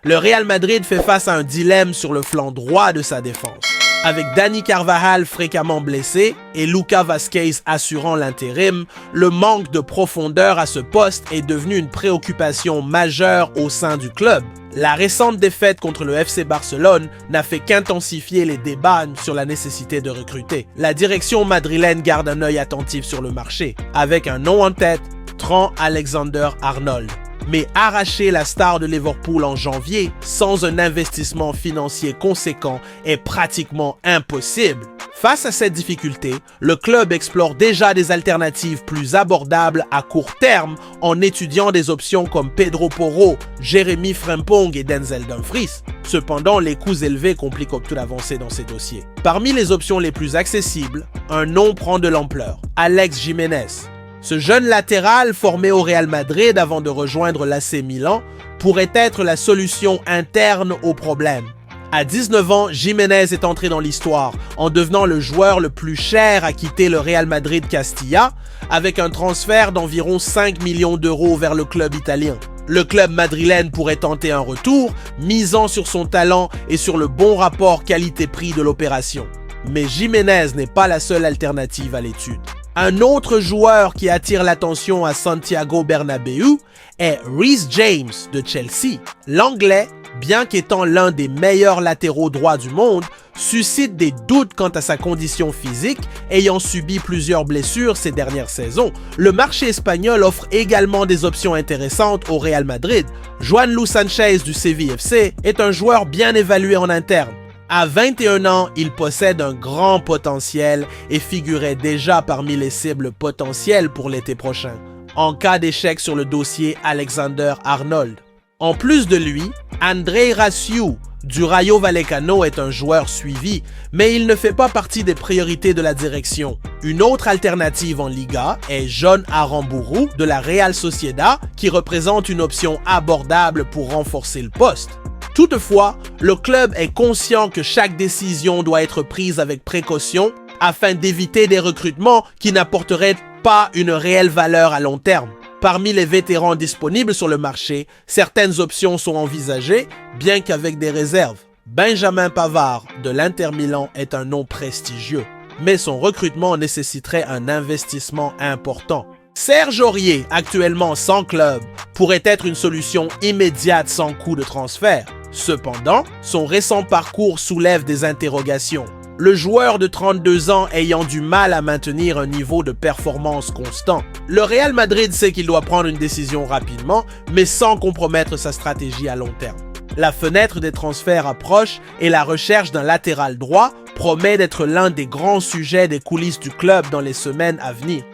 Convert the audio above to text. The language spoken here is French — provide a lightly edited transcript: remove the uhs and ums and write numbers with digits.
Le Real Madrid fait face à un dilemme sur le flanc droit de sa défense. Avec Dani Carvajal fréquemment blessé et Lucas Vázquez assurant l'intérim, le manque de profondeur à ce poste est devenu une préoccupation majeure au sein du club. La récente défaite contre le FC Barcelone n'a fait qu'intensifier les débats sur la nécessité de recruter. La direction madrilène garde un œil attentif sur le marché, avec un nom en tête, Trent Alexander-Arnold. Mais arracher la star de Liverpool en janvier sans un investissement financier conséquent est pratiquement impossible. Face à cette difficulté, le club explore déjà des alternatives plus abordables à court terme en étudiant des options comme Pedro Porro, Jérémy Frimpong et Denzel Dumfries. Cependant, les coûts élevés compliquent toute avancée dans ces dossiers. Parmi les options les plus accessibles, un nom prend de l'ampleur, Alex Jiménez. Ce jeune latéral formé au Real Madrid avant de rejoindre l'AC Milan pourrait être la solution interne au problème. À 19 ans, Jiménez est entré dans l'histoire en devenant le joueur le plus cher à quitter le Real Madrid Castilla avec un transfert d'environ 5 millions d'euros vers le club italien. Le club madrilène pourrait tenter un retour, misant sur son talent et sur le bon rapport qualité-prix de l'opération. Mais Jiménez n'est pas la seule alternative à l'étude. Un autre joueur qui attire l'attention à Santiago Bernabéu est Reece James de Chelsea. L'Anglais, bien qu'étant l'un des meilleurs latéraux droits du monde, suscite des doutes quant à sa condition physique, ayant subi plusieurs blessures ces dernières saisons. Le marché espagnol offre également des options intéressantes au Real Madrid. Juanlu Sanchez du Sevilla FC est un joueur bien évalué en interne. À 21 ans, il possède un grand potentiel et figurait déjà parmi les cibles potentielles pour l'été prochain, en cas d'échec sur le dossier Alexander-Arnold. En plus de lui, Andrei Raciu du Rayo Vallecano est un joueur suivi, mais il ne fait pas partie des priorités de la direction. Une autre alternative en Liga est Jon Aramburu de la Real Sociedad, qui représente une option abordable pour renforcer le poste. Toutefois, le club est conscient que chaque décision doit être prise avec précaution afin d'éviter des recrutements qui n'apporteraient pas une réelle valeur à long terme. Parmi les vétérans disponibles sur le marché, certaines options sont envisagées, bien qu'avec des réserves. Benjamin Pavard de l'Inter Milan est un nom prestigieux, mais son recrutement nécessiterait un investissement important. Serge Aurier, actuellement sans club, pourrait être une solution immédiate sans coût de transfert. Cependant, son récent parcours soulève des interrogations. Le joueur de 32 ans ayant du mal à maintenir un niveau de performance constant. Le Real Madrid sait qu'il doit prendre une décision rapidement, mais sans compromettre sa stratégie à long terme. La fenêtre des transferts approche et la recherche d'un latéral droit promet d'être l'un des grands sujets des coulisses du club dans les semaines à venir.